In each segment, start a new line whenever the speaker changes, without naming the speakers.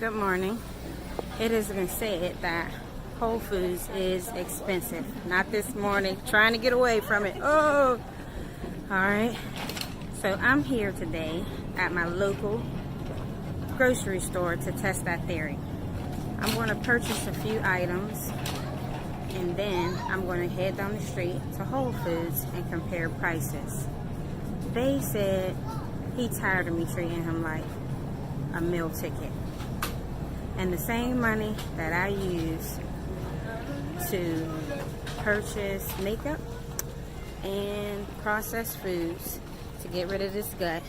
Good morning. It has been said that Whole Foods is expensive. Not this morning, trying to get away from it. Oh! Alright. So I'm here today at my local grocery store to test that theory. I'm going to purchase a few items and then I'm going to head down the street to Whole Foods and compare prices. They said he tired of me treating him like a meal ticket. And the same money that I use to purchase makeup and processed foods to get rid of this gut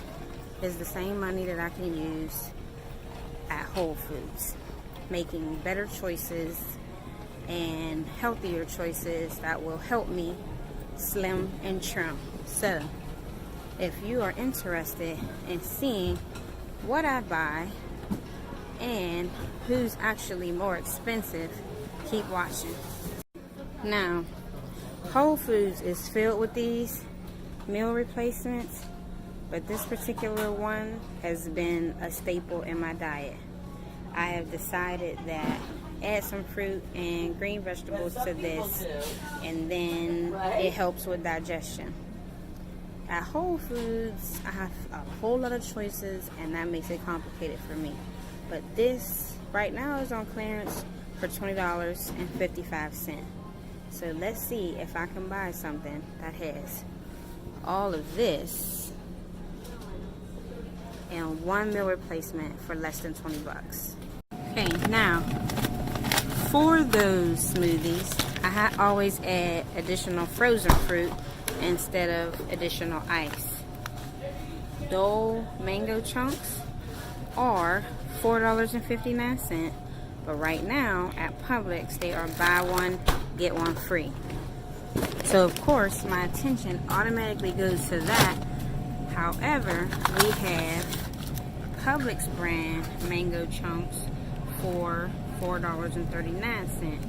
is the same money that I can use at Whole Foods, making better choices and healthier choices that will help me slim and trim. So if you are interested in seeing what I buy and who's actually more expensive, keep watching. Now, Whole Foods is filled with these meal replacements, but this particular one has been a staple in my diet. I have decided that add some fruit and green vegetables to this, and then it helps with digestion. At Whole Foods, I have a whole lot of choices, and that makes it complicated for me. But this right now is on clearance for $20.55. So let's see if I can buy something that has all of this and one meal replacement for less than 20 bucks. Okay, now for those smoothies, I always add additional frozen fruit instead of additional ice. Dole mango chunks are $4.59, but right now at Publix they are buy one get one free. So of course my attention automatically goes to that. However, we have Publix brand mango chunks for $4.39.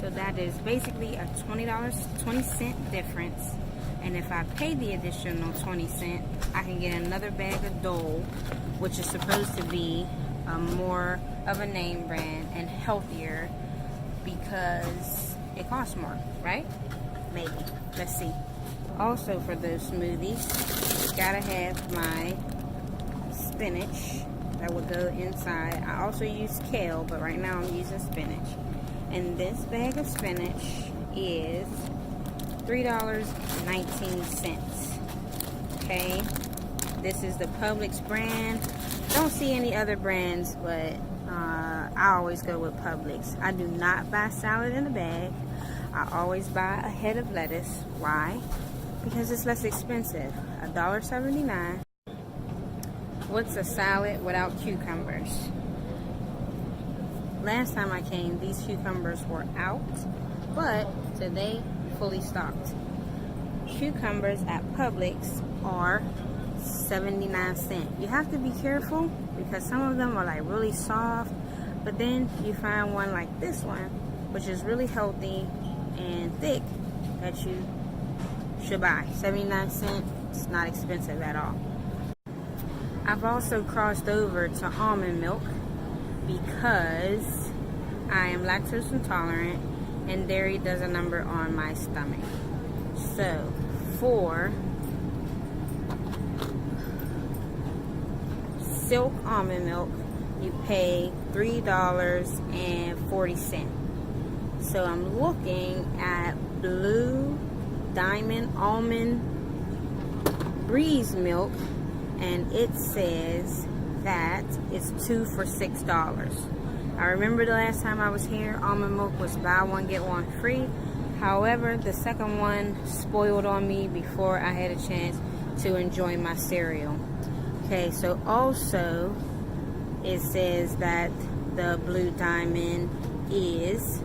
So that is basically a $20.20 difference. And if I pay the additional 20 cents, I can get another bag of Dole, which is supposed to be more of a name brand and healthier because it costs more, right? Maybe. Let's see. Also for those smoothies, gotta have my spinach that would go inside. I also use kale, but right now I'm using spinach. And this bag of spinach is $3.19. Okay, this is the Publix brand. Don't see any other brands, but I always go with Publix. I do not buy salad in a bag. I always buy a head of lettuce. Why? Because it's less expensive. $1.79. What's a salad without cucumbers? Last time I came, these cucumbers were out, but today fully stocked. Cucumbers at Publix are 79 cents. You have to be careful because some of them are like really soft, but then you find one like this one, which is really healthy and thick, that you should buy. 79 cents. It's not expensive at all. I've also crossed over to almond milk because I am lactose intolerant and dairy does a number on my stomach. So for silk almond milk, you pay $3.40. So I'm looking at Blue Diamond Almond Breeze milk, and it says that it's 2 for $6. I remember the last time I was here, almond milk was buy one get one free. However, the second one spoiled on me before I had a chance to enjoy my cereal. Okay, so also it says that the Blue Diamond is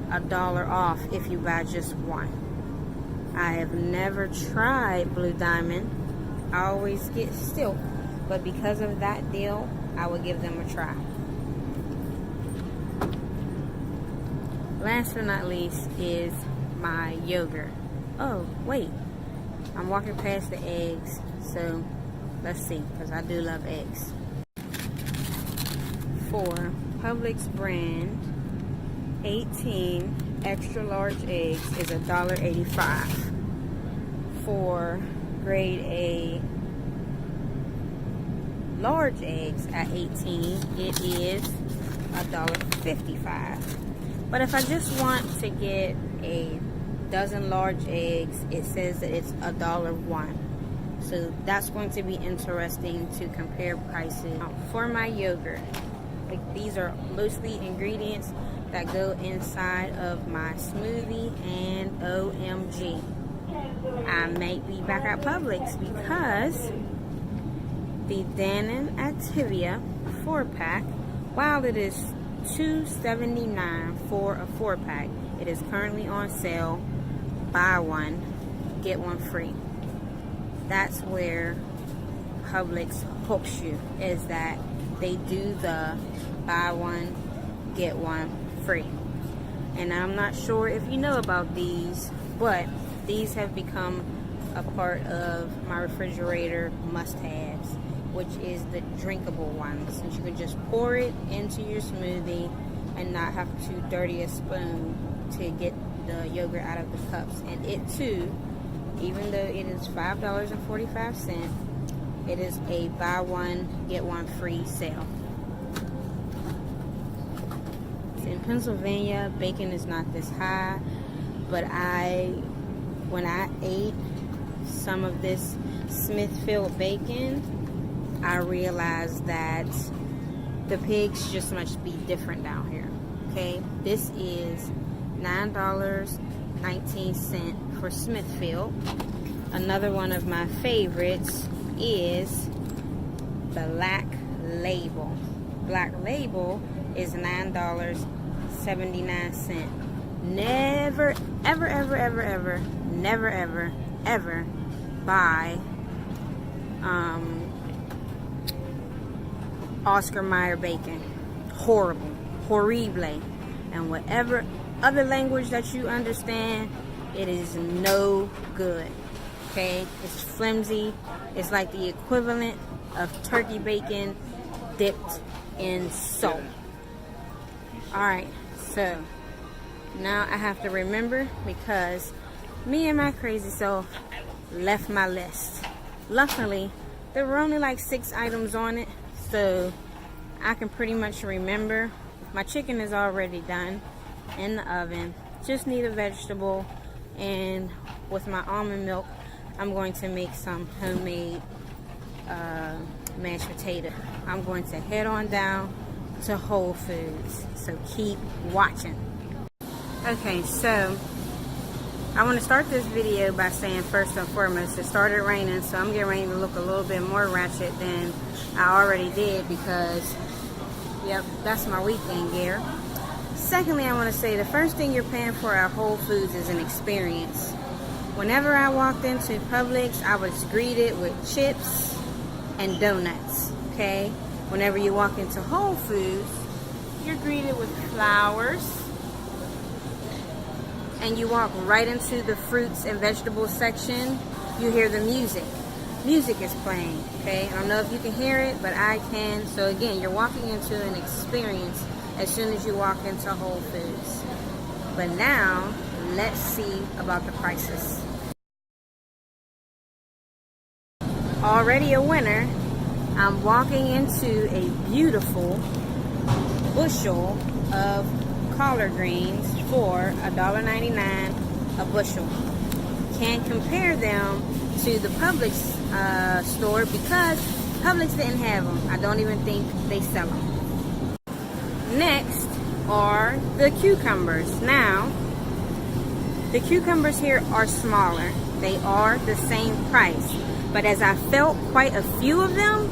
$1 off if you buy just one. I have never tried Blue Diamond. I always get Silk, but because of that deal, I would give them a try. Last but not least is my yogurt. Oh, wait. I'm walking past the eggs, so let's see, because I do love eggs. for Publix brand 18 extra large eggs is $1.85. For grade A large eggs at 18, it is $1.55. But if I just want to get a dozen large eggs, it says that it's $1.01. So that's going to be interesting to compare prices. Now, for my yogurt, like, these are mostly ingredients that go inside of my smoothie, and OMG, I may be back at Publix because the Dannon Activia 4-pack, while it is $2.79 for a 4-pack, it is currently on sale. Buy one, get one free. That's where Publix hooks you, is that they do the buy one, get one free. And I'm not sure if you know about these, but these have become a part of my refrigerator must-haves, which is the drinkable ones, since you can just pour it into your smoothie and not have to dirty a spoon to get the yogurt out of the cups. And it too, even though it is $5.45, it is a buy one get one free sale. In Pennsylvania, bacon is not this high, but when I ate some of this Smithfield bacon, I realized that the pigs just must be different down here. Okay, this is $9.19 for Smithfield. Another one of my favorites is Black Label. Black Label is $9.79. Never, ever, ever, ever, ever, never, ever, ever buy Oscar Mayer bacon. Horrible, horrible, and whatever other language that you understand, it is no good. Okay, it's flimsy. It's like the equivalent of turkey bacon dipped in salt. Alright, so now I have to remember, because me and my crazy self left my list. Luckily, there were only like 6 items on it, so I can pretty much remember. My chicken is already done in the oven. Just need a vegetable, and with my almond milk, I'm going to make some homemade mashed potato. I'm going to head on down to Whole Foods, so keep watching. Okay, so I want to start this video by saying, first and foremost, it started raining, so I'm getting ready to look a little bit more ratchet than I already did, because yep, that's my weekend gear. Secondly, I want to say the first thing you're paying for at Whole Foods is an experience. Whenever I walked into Publix, I was greeted with chips and donuts, okay? Whenever you walk into Whole Foods, you're greeted with flowers, and you walk right into the fruits and vegetables section, you hear the music. Music is playing, okay? I don't know if you can hear it, but I can. So again, you're walking into an experience as soon as you walk into Whole Foods. But now, let's see about the prices. Already a winner. I'm walking into a beautiful bushel of collard greens for $1.99 a bushel. Can't compare them to the Publix store, because Publix didn't have them. I don't even think they sell them. Next are the cucumbers. Now, the cucumbers here are smaller. They are the same price, but as I felt quite a few of them,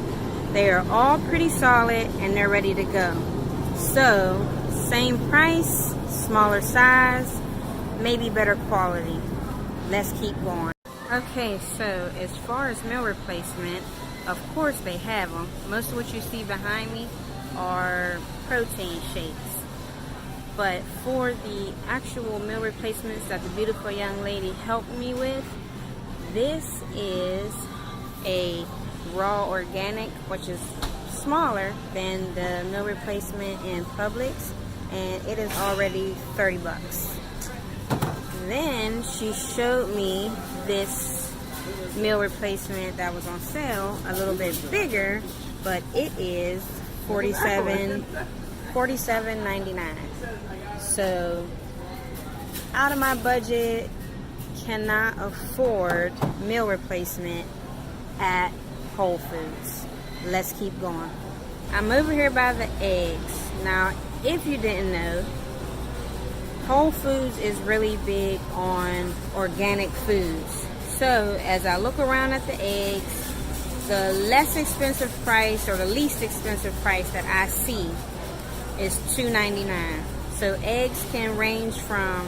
they are all pretty solid and they're ready to go. So, same price, smaller size, maybe better quality. Let's keep going. Okay, so as far as meal replacement, of course they have them. Most of what you see behind me are protein shakes. But for the actual meal replacements that the beautiful young lady helped me with, this is a raw organic, which is smaller than the meal replacement in Publix, and it is already 30 bucks. Then she showed me this meal replacement that was on sale, a little bit bigger, but it is $47.99. So out of my budget, cannot afford meal replacement at Whole Foods. Let's keep going. I'm over here by the eggs. Now, if you didn't know, Whole Foods is really big on organic foods. So as I look around at the eggs, the less expensive price or the least expensive price that I see is $2.99. So eggs can range from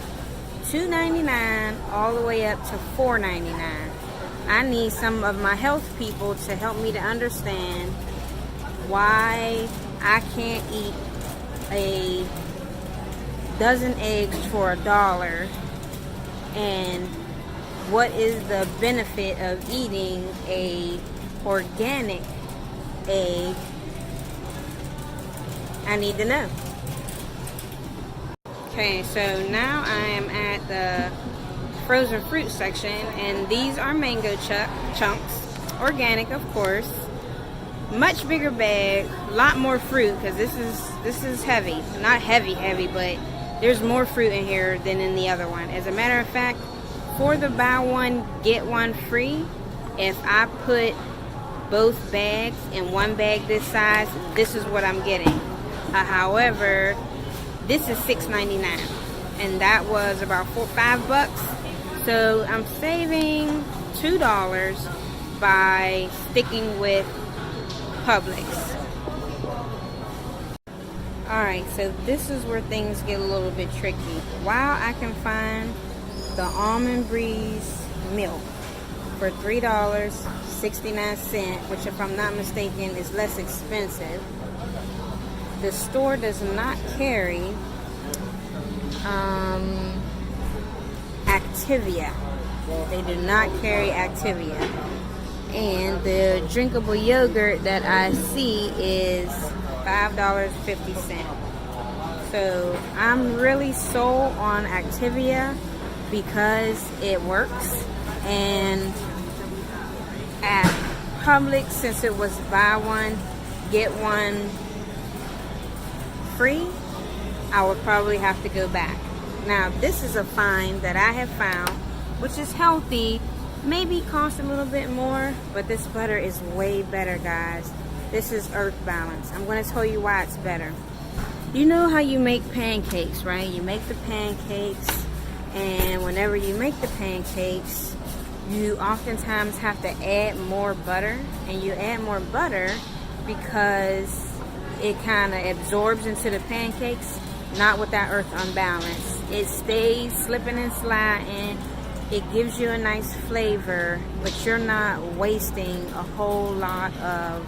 $2.99 all the way up to $4.99. I need some of my health people to help me to understand why I can't eat a dozen eggs for $1 and what is the benefit of eating a organic egg. I need to know. Okay, so now I am at the frozen fruit section, and these are mango chunks, organic of course, much bigger bag, a lot more fruit because this is heavy, not heavy, but there's more fruit in here than in the other one. As a matter of fact, for the buy one get one free, if I put both bags in one bag this size, this is what I'm getting. However, this is $6.99, and that was about $5 bucks. So I'm saving $2 by sticking with Publix. Alright, so this is where things get a little bit tricky. While I can find the Almond Breeze milk for $3.69, which if I'm not mistaken is less expensive, the store does not carry Activia. They do not carry Activia. And the drinkable yogurt that I see is $5.50. So I'm really sold on Activia because it works. And at Publix, since it was buy one, get one free, I would probably have to go back. Now, this is a find that I have found, which is healthy, maybe cost a little bit more, but this butter is way better, guys. This is Earth Balance. I'm going to tell you why it's better. You know how you make pancakes, right? You make the pancakes, and whenever you make the pancakes, you oftentimes have to add more butter, and you add more butter because it kind of absorbs into the pancakes. Not with that Earth Unbalanced. It stays slipping and sliding. It gives you a nice flavor, but you're not wasting a whole lot of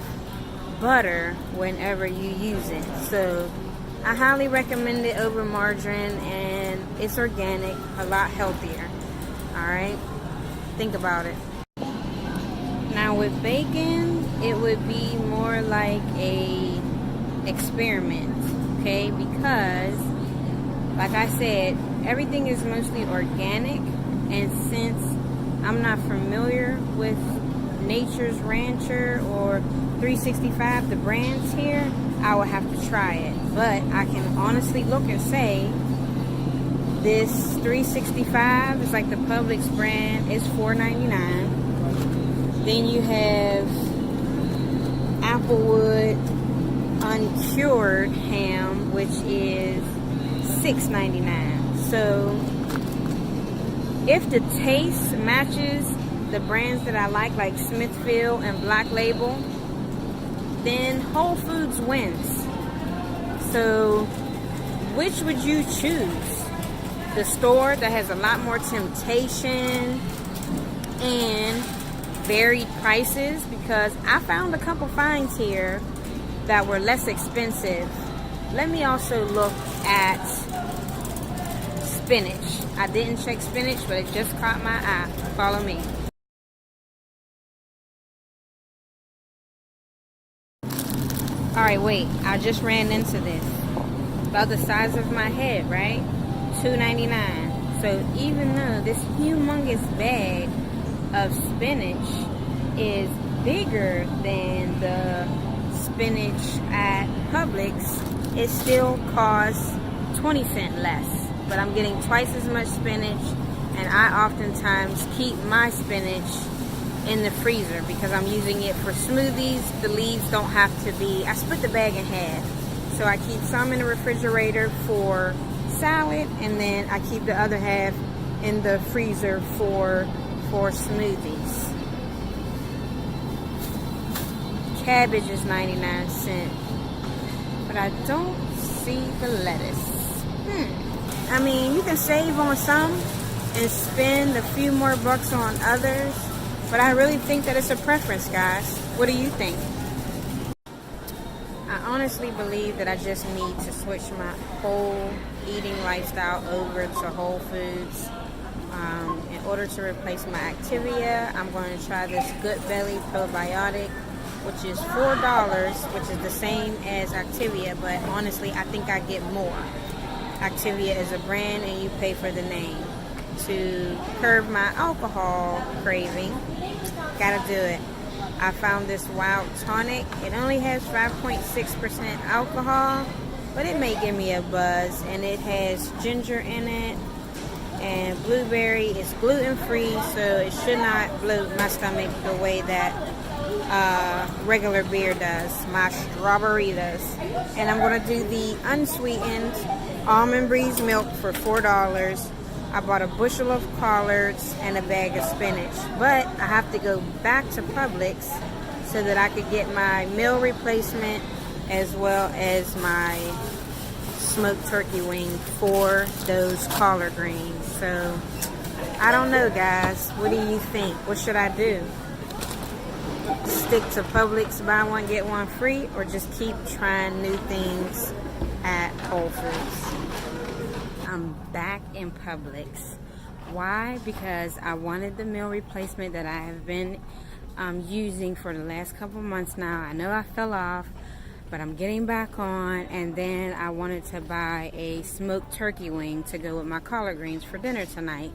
butter whenever you use it. So I highly recommend it over margarine, and it's organic, a lot healthier. Alright, think about it. Now with bacon, it would be more like a experiment, okay? Because like I said, everything is mostly organic, and since I'm not familiar with Nature's Rancher or 365, the brands here, I will have to try it. But I can honestly look and say this 365 is like the Publix brand, is $4.99. Then you have Applewood uncured ham, which is $6.99. So if the taste matches the brands that I like Smithfield and Black Label, then Whole Foods wins. So which would you choose? The store that has a lot more temptation and varied prices, because I found a couple finds here that were less expensive. Let me also look at spinach. I didn't check spinach, but it just caught my eye. Follow me. Alright, wait. I just ran into this. About the size of my head, right? $2.99. So even though this humongous bag of spinach is bigger than the spinach at Publix, it still costs 20 cents less. But I'm getting twice as much spinach, and I oftentimes keep my spinach in the freezer because I'm using it for smoothies. The leaves don't have to be, I split the bag in half. So I keep some in the refrigerator for salad, and then I keep the other half in the freezer for smoothies. Cabbage is 99 cents, but I don't see the lettuce. I mean, you can save on some and spend a few more bucks on others, but I really think that it's a preference, guys. What do you think? I honestly believe that I just need to switch my whole eating lifestyle over to Whole Foods. In order to replace my Activia, I'm going to try this Good Belly Probiotic, which is $4, which is the same as Activia, but honestly, I think I get more. Activia is a brand and you pay for the name. To curb my alcohol craving, gotta do it. I found this Wild Tonic. It only has 5.6% alcohol, but it may give me a buzz, and it has ginger in it and blueberry. It's gluten-free, so it should not bloat my stomach the way that regular beer does, my strawberry does. And I'm going to do the unsweetened almond breeze milk for $4. I bought a bushel of collards and a bag of spinach, but I have to go back to Publix so that I could get my meal replacement as well as my smoked turkey wing for those collard greens. So I don't know, guys. What do you think? What should I do? Stick to Publix, buy one get one free, or just keep trying new things at Whole Foods? I'm back in Publix. Why? Because I wanted the meal replacement that I have been using for the last couple months now. I know I fell off, but I'm getting back on, and then I wanted to buy a smoked turkey wing to go with my collard greens for dinner tonight.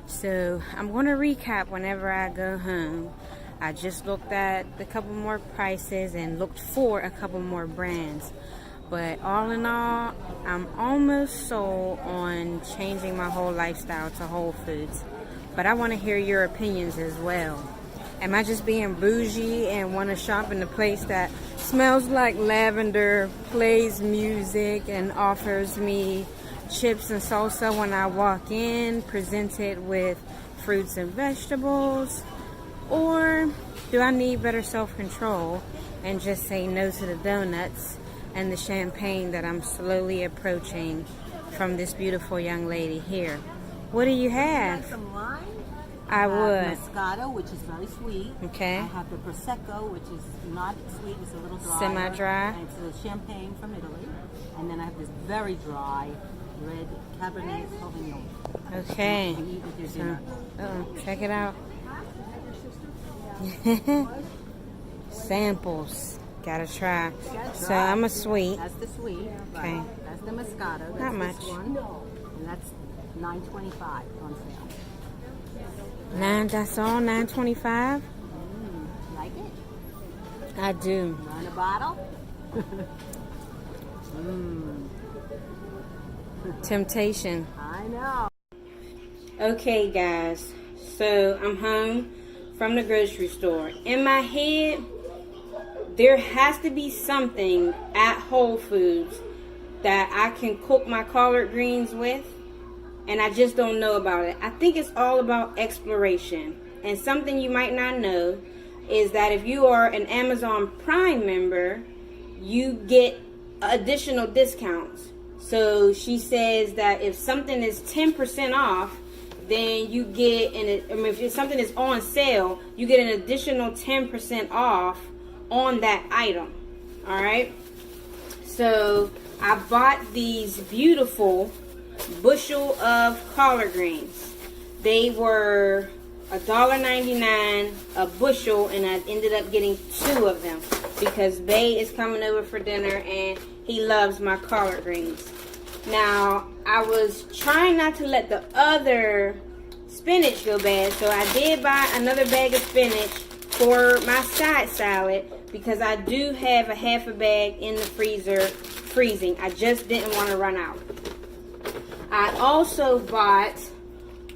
So I'm going to recap whenever I go home. I just looked at a couple more prices and looked for a couple more brands. But all in all, I'm almost sold on changing my whole lifestyle to Whole Foods. But I want to hear your opinions as well. Am I just being bougie and want to shop in a place that smells like lavender, plays music, and offers me chips and salsa when I walk in, presented with fruits and vegetables? Or do I need better self-control and just say no to the donuts and the champagne that I'm slowly approaching from this beautiful young lady here? What do you have?
Some lime.
I would.
Moscato, which is very sweet.
Okay.
I have the Prosecco, which is not sweet, it's a little dry.
Semi-dry.
And it's a champagne from Italy. And then I have this very dry red Cabernet Sauvignon.
Okay.
You can eat with your dinner.
Check it out. Samples. Gotta try. So I'm a sweet.
That's the sweet.
Okay.
Right. That's the Moscato. That's
Not much.
This one. And that's $9.25 on sale.
That's all, $9.25.
Like it?
I do.
Want a bottle?
Temptation.
I know.
Okay, guys. So I'm home from the grocery store. In my head, there has to be something at Whole Foods that I can cook my collard greens with, and I just don't know about it. I think it's all about exploration. And something you might not know is that if you are an Amazon Prime member, you get additional discounts. So she says that if something is 10% off, then you get, if something is on sale, you get an additional 10% off on that item. Alright? So I bought these beautiful bushel of collard greens. They were $1.99 a bushel, and I ended up getting 2 of them. because Bay is coming over for dinner and he loves my collard greens. Now, I was trying not to let the other spinach go bad, so I did buy another bag of spinach for my side salad because I do have a half a bag in the freezer freezing. I just didn't want to run out. I also bought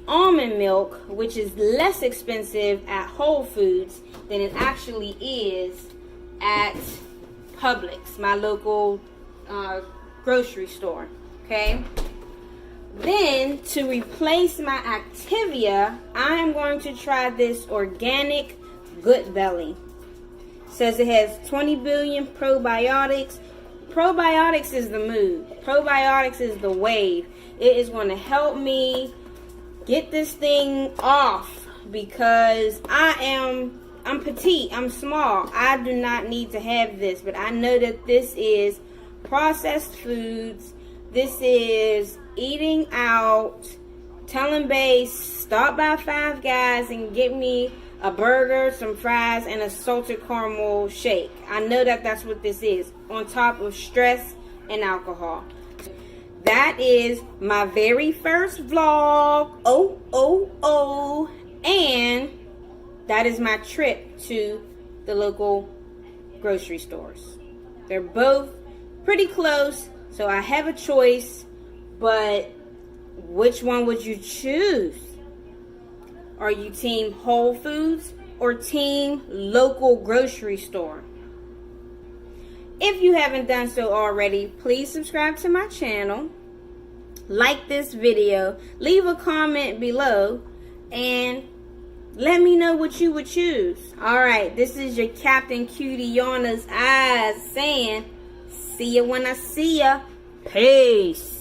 almond milk, which is less expensive at Whole Foods than it actually is at Publix, my local grocery store. Okay. Then, to replace my Activia, I am going to try this organic Good Belly. Says it has 20 billion probiotics. Probiotics is the move. Probiotics is the wave. It is going to help me get this thing off because I'm petite. I'm small. I do not need to have this, but I know that this is processed foods. This is eating out, telling Bay, stop by Five Guys and get me a burger, some fries, and a salted caramel shake. I know that that's what this is, on top of stress and alcohol. That is my very first vlog. And that is my trip to the local grocery stores. They're both pretty close, so I have a choice, but which one would you choose? Are you team Whole Foods or team local grocery store? If you haven't done so already, please subscribe to my channel, like this video, leave a comment below, and let me know what you would choose. Alright, this is your Captain Cutie Yana's eyes saying, see ya when I see ya. Peace.